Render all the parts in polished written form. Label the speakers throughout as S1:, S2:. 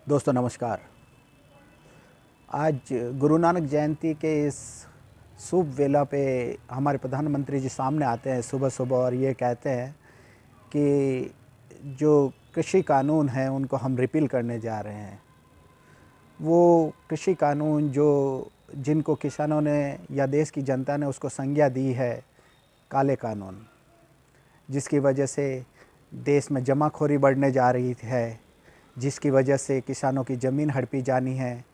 S1: दोस्तों नमस्कार। आज गुरु नानक जयंती के इस शुभ वेला पे हमारे प्रधानमंत्री जी सामने आते हैं सुबह सुबह और ये कहते हैं कि जो कृषि कानून हैं उनको हम रिपील करने जा रहे हैं। वो कृषि कानून जो जिनको किसानों ने या देश की जनता ने उसको संज्ञा दी है काले कानून, जिसकी वजह से देश में जमाखोरी बढ़ने जा रही है, जिसकी वजह से किसानों की ज़मीन हड़पी जानी है,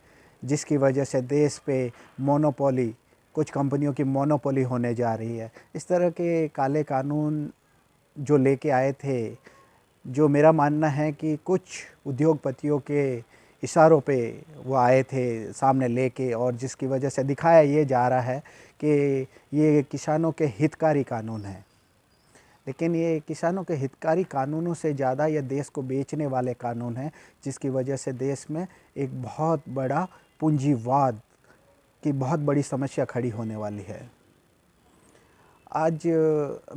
S1: जिसकी वजह से देश पे मोनोपोली, कुछ कंपनियों की मोनोपोली होने जा रही है। इस तरह के काले कानून जो लेके आए थे, जो मेरा मानना है कि कुछ उद्योगपतियों के इशारों पे वो आए थे सामने लेके, और जिसकी वजह से दिखाया ये जा रहा है कि ये किसानों के हितकारी कानून हैं। लेकिन ये किसानों के हितकारी कानूनों से ज़्यादा ये देश को बेचने वाले कानून हैं, जिसकी वजह से देश में एक बहुत बड़ा पूंजीवाद की बहुत बड़ी समस्या खड़ी होने वाली है। आज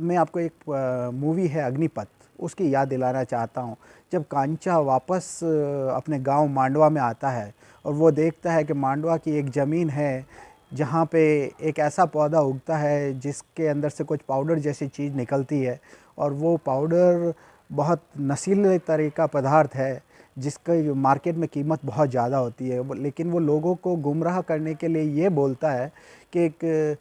S1: मैं आपको एक मूवी है अग्निपथ, उसकी याद दिलाना चाहता हूँ। जब कांचा वापस अपने गांव मांडवा में आता है और वो देखता है कि मांडवा की एक ज़मीन है जहाँ पे एक ऐसा पौधा उगता है जिसके अंदर से कुछ पाउडर जैसी चीज़ निकलती है, और वो पाउडर बहुत नशीले तरह का पदार्थ है जिसका मार्केट में कीमत बहुत ज़्यादा होती है। लेकिन वो लोगों को गुमराह करने के लिए ये बोलता है कि एक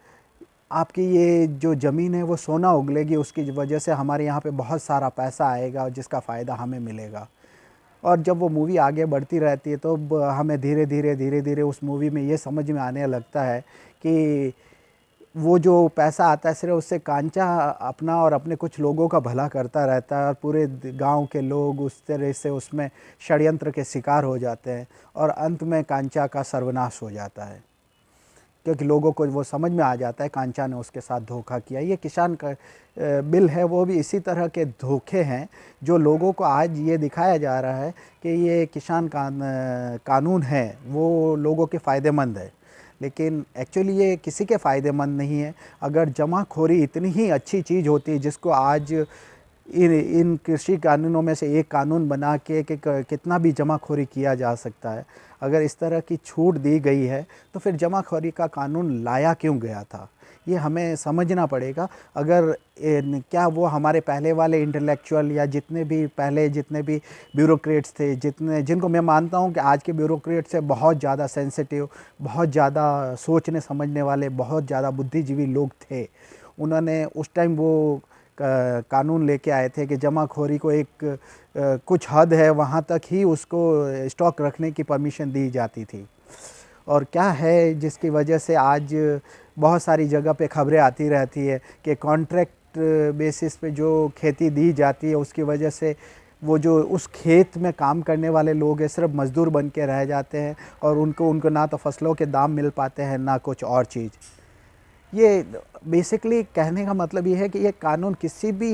S1: आपकी ये जो ज़मीन है वो सोना उगलेगी, उसकी वजह से हमारे यहाँ पे बहुत सारा पैसा आएगा जिसका फ़ायदा हमें मिलेगा। और जब वो मूवी आगे बढ़ती रहती है तो हमें धीरे धीरे उस मूवी में ये समझ में आने लगता है कि वो जो पैसा आता है सिर्फ उससे कांचा अपना और अपने कुछ लोगों का भला करता रहता है, और पूरे गांव के लोग उस तरह से उसमें षड्यंत्र के शिकार हो जाते हैं और अंत में कांचा का सर्वनाश हो जाता है, क्योंकि लोगों को वो समझ में आ जाता है कांचा ने उसके साथ धोखा किया। ये किसान का बिल है, वो भी इसी तरह के धोखे हैं जो लोगों को आज ये दिखाया जा रहा है कि ये कानून है वो लोगों के फ़ायदेमंद है, लेकिन एक्चुअली ये किसी के फ़ायदेमंद नहीं है। अगर जमाखोरी इतनी ही अच्छी चीज़ होती जिसको आज इन कृषि कानूनों में से एक कानून बना के कि कितना भी जमाखोरी किया जा सकता है, अगर इस तरह की छूट दी गई है तो फिर जमाखोरी का कानून लाया क्यों गया था, ये हमें समझना पड़ेगा। अगर क्या वो हमारे पहले वाले इंटेलेक्चुअल या जितने भी ब्यूरोक्रेट्स थे, जिनको मैं मानता हूँ कि आज के ब्यूरोक्रेट्स से बहुत ज़्यादा सेंसिटिव, बहुत ज़्यादा सोचने समझने वाले, बहुत ज़्यादा बुद्धिजीवी लोग थे, उन्होंने उस टाइम वो कानून लेके आए थे कि जमाखोरी को एक कुछ हद है वहाँ तक ही उसको स्टॉक रखने की परमिशन दी जाती थी। और क्या है जिसकी वजह से आज बहुत सारी जगह पे खबरें आती रहती है कि कॉन्ट्रैक्ट बेसिस पे जो खेती दी जाती है उसकी वजह से वो जो उस खेत में काम करने वाले लोग हैं सिर्फ मज़दूर बन के रह जाते हैं, और उनको ना तो फसलों के दाम मिल पाते हैं ना कुछ और चीज़। ये बेसिकली कहने का मतलब ये है कि ये कानून किसी भी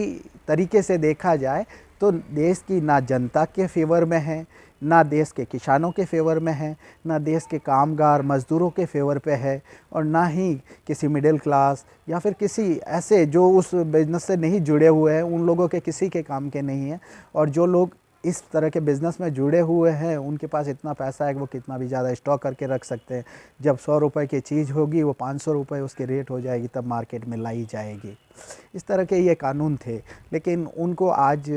S1: तरीके से देखा जाए तो देश की ना जनता के फेवर में है, ना देश के किसानों के फेवर में है, ना देश के कामगार मज़दूरों के फेवर पे है, और ना ही किसी मिडिल क्लास या फिर किसी ऐसे जो उस बिज़नेस से नहीं जुड़े हुए हैं उन लोगों के किसी के काम के नहीं है। और जो लोग इस तरह के बिज़नेस में जुड़े हुए हैं उनके पास इतना पैसा है कि वो कितना भी ज़्यादा स्टॉक करके रख सकते हैं। जब 100 रुपये की चीज़ होगी वो 500 रुपये उसकी रेट हो जाएगी, तब मार्केट में लाई जाएगी। इस तरह के ये कानून थे, लेकिन उनको आज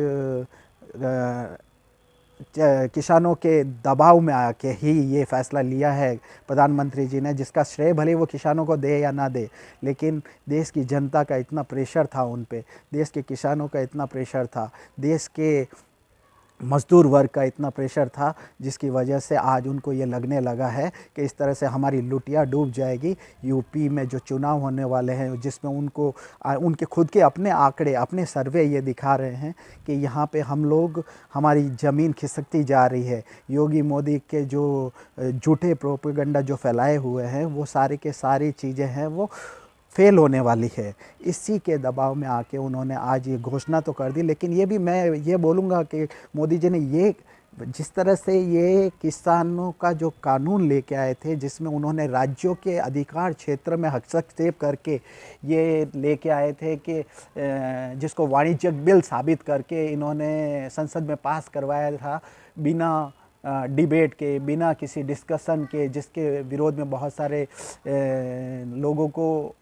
S1: किसानों के दबाव में आके ही ये फ़ैसला लिया है प्रधानमंत्री जी ने, जिसका श्रेय भले वो किसानों को दे या ना दे, लेकिन देश की जनता का इतना प्रेशर था उन पे, देश के किसानों का इतना प्रेशर था, देश के मज़दूर वर्ग का इतना प्रेशर था, जिसकी वजह से आज उनको ये लगने लगा है कि इस तरह से हमारी लुटिया डूब जाएगी। यूपी में जो चुनाव होने वाले हैं जिसमें उनके खुद के अपने आंकड़े, अपने सर्वे ये दिखा रहे हैं कि यहाँ पे हम लोग, हमारी ज़मीन खिसकती जा रही है। योगी मोदी के जो झूठे प्रोपेगेंडा जो फैलाए हुए हैं वो सारी के सारी चीज़ें हैं वो फेल होने वाली है। इसी के दबाव में आके उन्होंने आज ये घोषणा तो कर दी, लेकिन ये भी मैं ये बोलूँगा कि मोदी जी ने ये जिस तरह से ये किसानों का जो कानून लेके आए थे, जिसमें उन्होंने राज्यों के अधिकार क्षेत्र में हस्तक्षेप करके ये लेके आए थे कि जिसको वाणिज्यिक बिल साबित करके इन्होंने संसद में पास करवाया था बिना डिबेट के, बिना किसी डिस्कशन के, जिसके विरोध में बहुत सारे लोगों को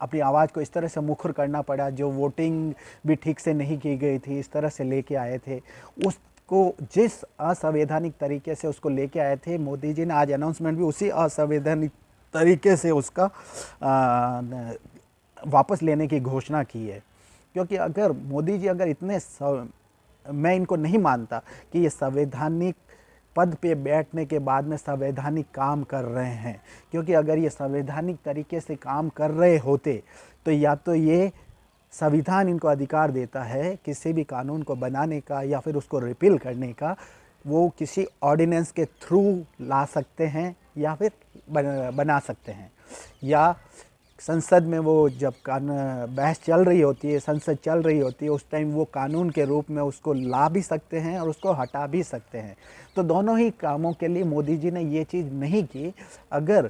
S1: अपनी आवाज़ को इस तरह से मुखर करना पड़ा, जो वोटिंग भी ठीक से नहीं की गई थी, इस तरह से लेके आए थे। उसको जिस असंवैधानिक तरीके से उसको लेके आए थे, मोदी जी ने आज अनाउंसमेंट भी उसी असंवैधानिक तरीके से उसका वापस लेने की घोषणा की है। क्योंकि अगर मोदी जी अगर इतने मैं इनको नहीं मानता कि ये संवैधानिक पद पे बैठने के बाद में संवैधानिक काम कर रहे हैं, क्योंकि अगर ये संवैधानिक तरीके से काम कर रहे होते तो या तो ये संविधान इनको अधिकार देता है किसी भी कानून को बनाने का या फिर उसको रिपील करने का, वो किसी ऑर्डिनेंस के थ्रू ला सकते हैं या फिर बना सकते हैं, या संसद में वो जब बहस चल रही होती है, संसद चल रही होती है, उस टाइम वो कानून के रूप में उसको ला भी सकते हैं और उसको हटा भी सकते हैं। तो दोनों ही कामों के लिए मोदी जी ने ये चीज़ नहीं की। अगर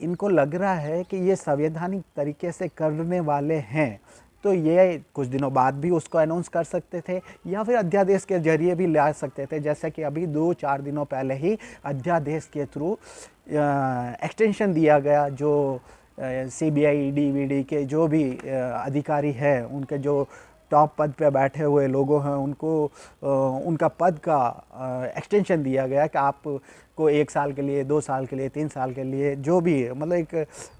S1: इनको लग रहा है कि ये संवैधानिक तरीके से करने वाले हैं तो ये कुछ दिनों बाद भी उसको अनाउंस कर सकते थे या फिर अध्यादेश के जरिए भी ला सकते थे, जैसे कि अभी 2-4 दिनों पहले ही अध्यादेश के थ्रू एक्सटेंशन दिया गया, जो सीबीआई, ईडी वीडी के जो भी अधिकारी हैं, उनके जो टॉप पद पे बैठे हुए लोगों हैं, उनको उनका पद का एक्सटेंशन दिया गया कि आपको 1 साल के लिए, 2 साल के लिए, 3 साल के लिए, जो भी मतलब एक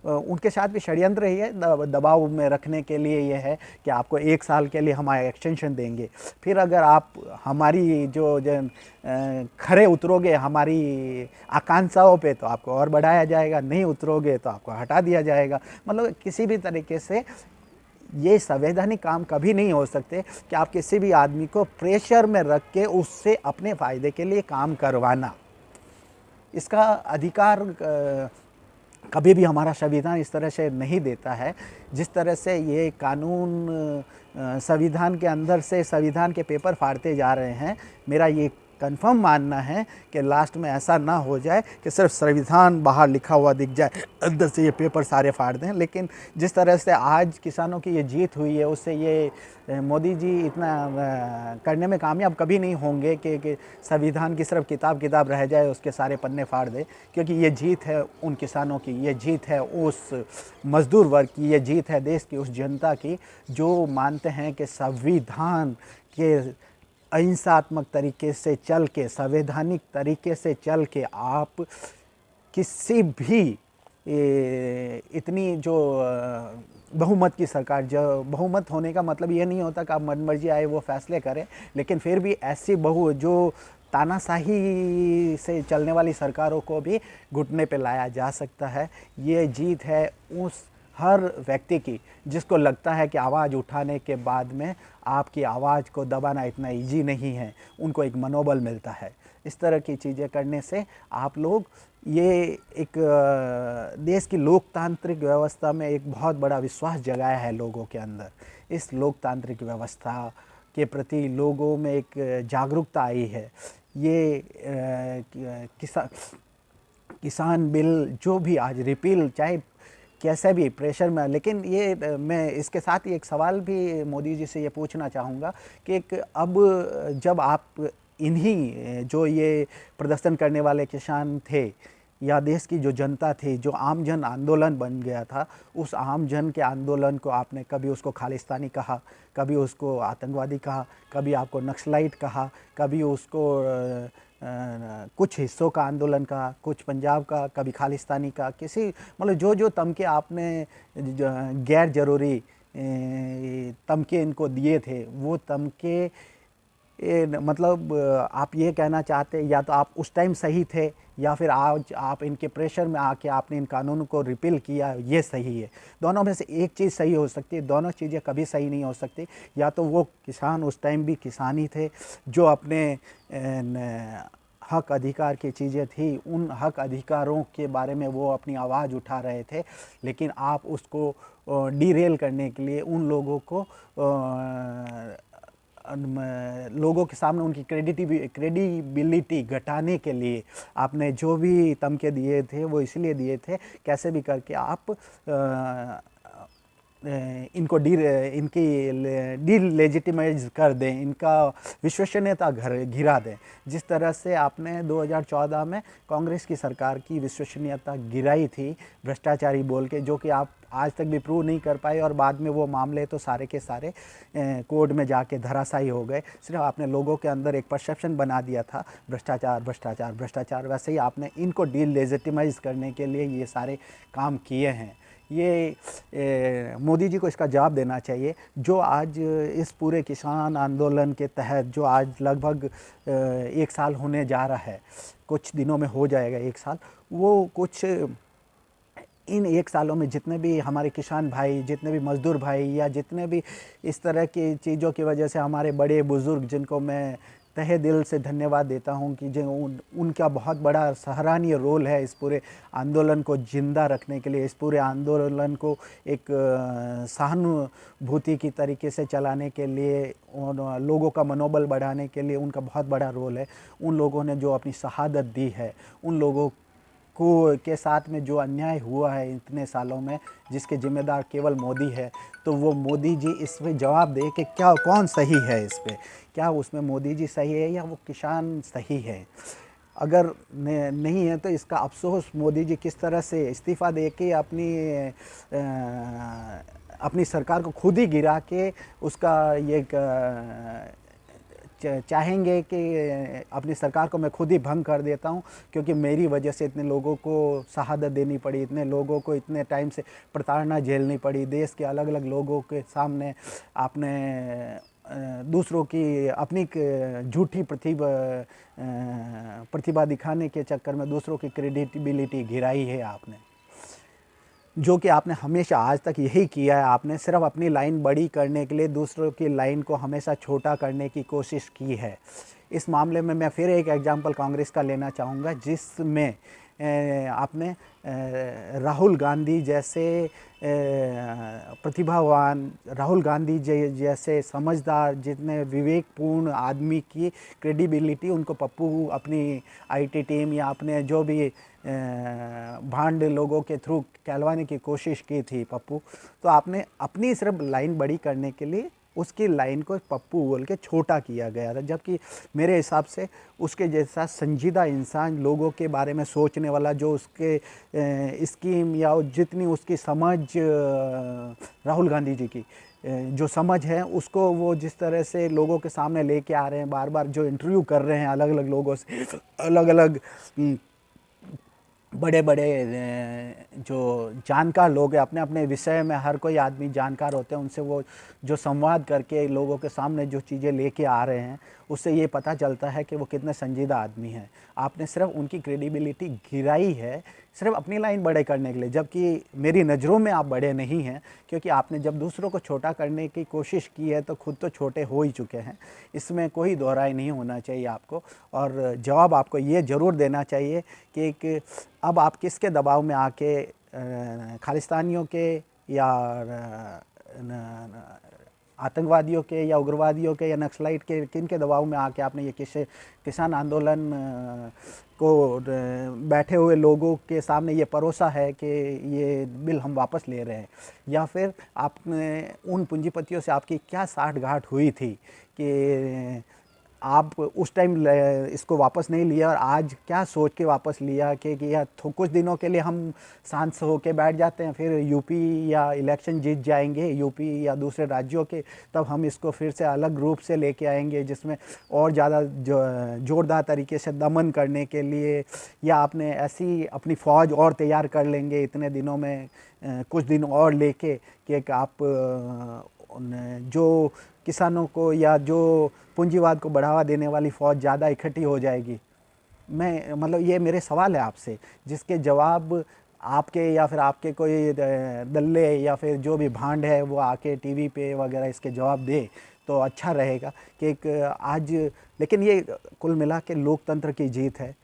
S1: उनके साथ भी षड्यंत्र ही है, दबाव में रखने के लिए ये है कि आपको 1 साल के लिए हम एक्सटेंशन देंगे, फिर अगर आप हमारी जो खरे उतरोगे हमारी आकांक्षाओं पे तो आपको और बढ़ाया जाएगा, नहीं उतरोगे तो आपको हटा दिया जाएगा। मतलब किसी भी तरीके से ये संवैधानिक काम कभी नहीं हो सकते कि आप किसी भी आदमी को प्रेशर में रख के उससे अपने फ़ायदे के लिए काम करवाना। इसका अधिकार कभी भी हमारा संविधान इस तरह से नहीं देता है। जिस तरह से ये कानून संविधान के अंदर से संविधान के पेपर फाड़ते जा रहे हैं, मेरा ये कंफर्म मानना है कि लास्ट में ऐसा ना हो जाए कि सिर्फ संविधान बाहर लिखा हुआ दिख जाए, अंदर से ये पेपर सारे फाड़ दें। लेकिन जिस तरह से आज किसानों की ये जीत हुई है, उससे ये मोदी जी इतना करने में कामयाब कभी नहीं होंगे कि संविधान की सिर्फ किताब रह जाए, उसके सारे पन्ने फाड़ दे। क्योंकि ये जीत है उन किसानों की, ये जीत है उस मज़दूर वर्ग की, ये जीत है देश की उस जनता की जो मानते हैं कि संविधान के अहिंसात्मक तरीके से चल के, संवैधानिक तरीके से चल के आप किसी भी इतनी जो बहुमत की सरकार, जो बहुमत होने का मतलब ये नहीं होता कि आप मनमर्जी आए वो फैसले करें, लेकिन फिर भी ऐसी जो तानाशाही से चलने वाली सरकारों को भी घुटने पे लाया जा सकता है। ये जीत है उस हर व्यक्ति की जिसको लगता है कि आवाज़ उठाने के बाद में आपकी आवाज़ को दबाना इतना इजी नहीं है, उनको एक मनोबल मिलता है। इस तरह की चीज़ें करने से आप लोग ये एक देश की लोकतांत्रिक व्यवस्था में एक बहुत बड़ा विश्वास जगाया है लोगों के अंदर। इस लोकतांत्रिक व्यवस्था के प्रति लोगों में एक जागरूकता आई है। ये किसान बिल जो भी आज रिपील, चाहे कैसे भी प्रेशर में, लेकिन ये मैं इसके साथ ही एक सवाल भी मोदी जी से ये पूछना चाहूँगा कि एक अब जब आप इन्हीं जो ये प्रदर्शन करने वाले किसान थे या देश की जो जनता थी, जो आम जन आंदोलन बन गया था, उस आम जन के आंदोलन को आपने कभी उसको खालिस्तानी कहा, कभी उसको आतंकवादी कहा, कभी आपको नक्सलाइट कहा, कभी उसको कुछ हिस्सों का आंदोलन का, कुछ पंजाब का, कभी खालिस्तानी का, किसी मतलब जो तमके आपने गैर ज़रूरी तमके इनको दिए थे, वो तमके मतलब आप ये कहना चाहते या तो आप उस टाइम सही थे या फिर आज आप इनके प्रेशर में आके आपने इन कानूनों को रिपील किया, ये सही है। दोनों में से एक चीज़ सही हो सकती है, दोनों चीज़ें कभी सही नहीं हो सकती। या तो वो किसान उस टाइम भी किसान ही थे जो अपने हक अधिकार की चीज़ें थी, उन हक अधिकारों के बारे में वो अपनी आवाज़ उठा रहे थे, लेकिन आप उसको डीरेल करने के लिए उन लोगों को लोगों के सामने उनकी क्रेडिबिलिटी घटाने के लिए आपने जो भी तमके दिए थे वो इसलिए दिए थे, कैसे भी करके आप इनको इनकी डीलेजिटिमाइज कर दें, इनका विश्वसनीयता गिरा दें। जिस तरह से आपने 2014 में कांग्रेस की सरकार की विश्वसनीयता गिराई थी भ्रष्टाचारी बोल के, जो कि आप आज तक भी प्रूव नहीं कर पाए, और बाद में वो मामले तो सारे के सारे कोर्ट में जाके धराशायी हो गए। सिर्फ आपने लोगों के अंदर एक परसेप्शन बना दिया था भ्रष्टाचार भ्रष्टाचार भ्रष्टाचार। वैसे ही आपने इनको डीलेजिटिमाइज करने के लिए ये सारे काम किए हैं। ये मोदी जी को इसका जवाब देना चाहिए। जो आज इस पूरे किसान आंदोलन के तहत जो आज लगभग 1 साल होने जा रहा है, कुछ दिनों में हो जाएगा 1 साल, वो कुछ इन 1 सालों में जितने भी हमारे किसान भाई, जितने भी मज़दूर भाई, या जितने भी इस तरह की चीज़ों की वजह से हमारे बड़े बुज़ुर्ग, जिनको मैं तहे दिल से धन्यवाद देता हूं कि जो उनका बहुत बड़ा सराहनीय रोल है इस पूरे आंदोलन को ज़िंदा रखने के लिए, इस पूरे आंदोलन को एक सहानुभूति की तरीके से चलाने के लिए और लोगों का मनोबल बढ़ाने के लिए उनका बहुत बड़ा रोल है। उन लोगों ने जो अपनी शहादत दी है, उन लोगों को के साथ में जो अन्याय हुआ है इतने सालों में, जिसके जिम्मेदार केवल मोदी है, तो वो मोदी जी इस पे जवाब दे कि क्या कौन सही है इस पे, क्या उसमें मोदी जी सही है या वो किसान सही है। अगर नहीं है तो इसका अफसोस मोदी जी किस तरह से इस्तीफ़ा दे के अपनी सरकार को खुद ही गिरा के उसका ये चाहेंगे कि अपनी सरकार को मैं खुद ही भंग कर देता हूं, क्योंकि मेरी वजह से इतने लोगों को शहादत देनी पड़ी, इतने लोगों को इतने टाइम से प्रताड़ना झेलनी पड़ी। देश के अलग अलग लोगों के सामने आपने दूसरों की अपनी झूठी प्रतिभा दिखाने के चक्कर में दूसरों की क्रेडिबिलिटी गिराई है आपने, जो कि आपने हमेशा आज तक यही किया है। आपने सिर्फ अपनी लाइन बड़ी करने के लिए दूसरों की लाइन को हमेशा छोटा करने की कोशिश की है। इस मामले में मैं फिर एक एग्जांपल कांग्रेस का लेना चाहूँगा, जिसमें आपने राहुल गांधी जैसे प्रतिभावान, राहुल गांधी जैसे समझदार, जितने विवेकपूर्ण आदमी की क्रेडिबिलिटी उनको पप्पू अपनी आईटी टीम या अपने जो भी भांड लोगों के थ्रू कहलवाने की कोशिश की थी पप्पू, तो आपने अपनी सिर्फ लाइन बड़ी करने के लिए उसकी लाइन को पप्पू बोल के छोटा किया गया था। जबकि मेरे हिसाब से उसके जैसा संजीदा इंसान, लोगों के बारे में सोचने वाला, जो उसके स्कीम या जितनी उसकी समझ राहुल गांधी जी की जो समझ है, उसको वो जिस तरह से लोगों के सामने लेके आ रहे हैं, बार बार जो इंटरव्यू कर रहे हैं अलग अलग लोगों से, अलग अलग बड़े बड़े जो जानकार लोग हैं, अपने अपने विषय में हर कोई आदमी जानकार होते हैं, उनसे वो जो संवाद करके लोगों के सामने जो चीज़ें लेके आ रहे हैं, उससे ये पता चलता है कि वो कितने संजीदा आदमी हैं। आपने सिर्फ उनकी क्रेडिबिलिटी गिराई है सिर्फ अपनी लाइन बड़े करने के लिए, जबकि मेरी नज़रों में आप बड़े नहीं हैं, क्योंकि आपने जब दूसरों को छोटा करने की कोशिश की है तो खुद तो छोटे हो ही चुके हैं। इसमें कोई दोहराई नहीं होना चाहिए आपको। और जवाब आपको ये ज़रूर देना चाहिए कि अब आप किसके दबाव में आके खालिस्तानियों के या आतंकवादियों के या उग्रवादियों के या नक्सलाइट के, किन के दबाव में आके आपने ये किसान आंदोलन को बैठे हुए लोगों के सामने ये परोसा है कि ये बिल हम वापस ले रहे हैं, या फिर आपने उन पूंजीपतियों से आपकी क्या साठगांठ हुई थी कि आप उस टाइम इसको वापस नहीं लिया और आज क्या सोच के वापस लिया कि या कुछ दिनों के लिए हम शांत होकर बैठ जाते हैं, फिर यूपी या इलेक्शन जीत जाएंगे यूपी या दूसरे राज्यों के, तब हम इसको फिर से अलग रूप से लेके आएंगे जिसमें और ज़्यादा जोरदार तरीके से दमन करने के लिए, या आपने ऐसी अपनी फ़ौज और तैयार कर लेंगे इतने दिनों में, कुछ दिन और लेके कि आप जो किसानों को या जो पूंजीवाद को बढ़ावा देने वाली फ़ौज ज़्यादा इकट्ठी हो जाएगी। मैं मतलब ये मेरे सवाल है आपसे, जिसके जवाब आपके या फिर आपके कोई दल्ले या फिर जो भी भांड है वो आके टीवी पे वगैरह इसके जवाब दे तो अच्छा रहेगा कि एक आज। लेकिन ये कुल मिला के लोकतंत्र की जीत है,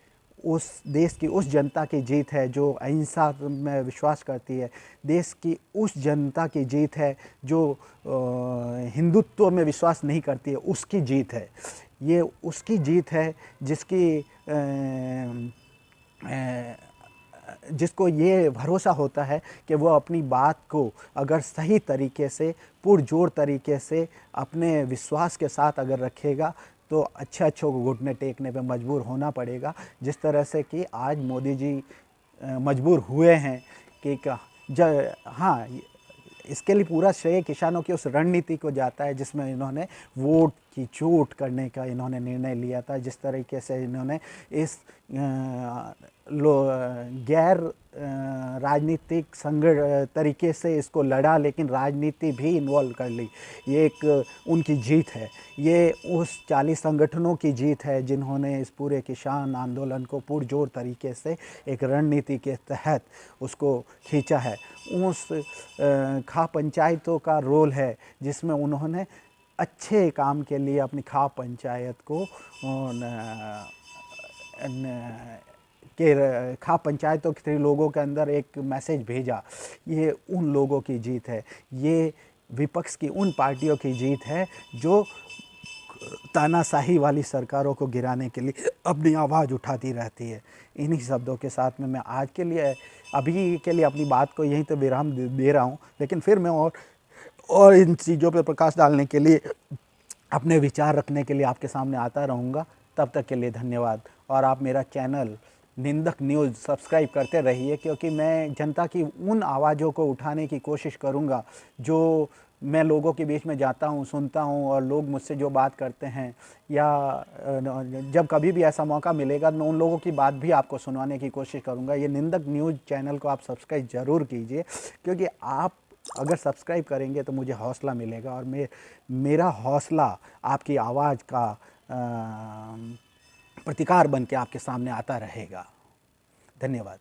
S1: उस देश की उस जनता की जीत है जो अहिंसा में विश्वास करती है, देश की उस जनता की जीत है जो हिंदुत्व में विश्वास नहीं करती है, उसकी जीत है। ये उसकी जीत है जिसकी जिसको ये भरोसा होता है कि वो अपनी बात को अगर सही तरीके से, पुरजोर तरीके से, अपने विश्वास के साथ अगर रखेगा तो अच्छे को घुटने टेकने पे मजबूर होना पड़ेगा। जिस तरह से कि आज मोदी जी मजबूर हुए हैं कि हाँ, इसके लिए पूरा श्रेय किसानों की उस रणनीति को जाता है जिसमें इन्होंने वोट की छूट करने का इन्होंने निर्णय लिया था। जिस तरीके से इन्होंने इस गैर राजनीतिक तरीके से इसको लड़ा, लेकिन राजनीति भी इन्वॉल्व कर ली। ये एक उनकी जीत है। ये उस 40 संगठनों की जीत है जिन्होंने इस पूरे किसान आंदोलन को पुरजोर तरीके से एक रणनीति के तहत उसको खींचा है। उस खा पंचायतों का रोल है जिसमें उन्होंने अच्छे काम के लिए अपनी खा पंचायत को खा पंचायतों के लोगों के अंदर एक मैसेज भेजा। ये उन लोगों की जीत है। ये विपक्ष की उन पार्टियों की जीत है जो तानाशाही वाली सरकारों को गिराने के लिए अपनी आवाज़ उठाती रहती है। इन्हीं शब्दों के साथ में मैं आज के लिए, अभी के लिए अपनी बात को यहीं तो विराम दे रहा हूँ, लेकिन फिर मैं और इन चीज़ों पर प्रकाश डालने के लिए, अपने विचार रखने के लिए आपके सामने आता रहूँगा। तब तक के लिए धन्यवाद। और आप मेरा चैनल निंदक न्यूज़ सब्सक्राइब करते रहिए, क्योंकि मैं जनता की उन आवाज़ों को उठाने की कोशिश करूँगा जो मैं लोगों के बीच में जाता हूँ, सुनता हूँ, और लोग मुझसे जो बात करते हैं, या जब कभी भी ऐसा मौका मिलेगा मैं उन लोगों की बात भी आपको सुनवाने की कोशिश करूँगा। ये निंदक न्यूज़ चैनल को आप सब्सक्राइब ज़रूर कीजिए, क्योंकि आप अगर सब्सक्राइब करेंगे तो मुझे हौसला मिलेगा, और मेरा हौसला आपकी आवाज़ का प्रतिकार बन के आपके सामने आता रहेगा। धन्यवाद।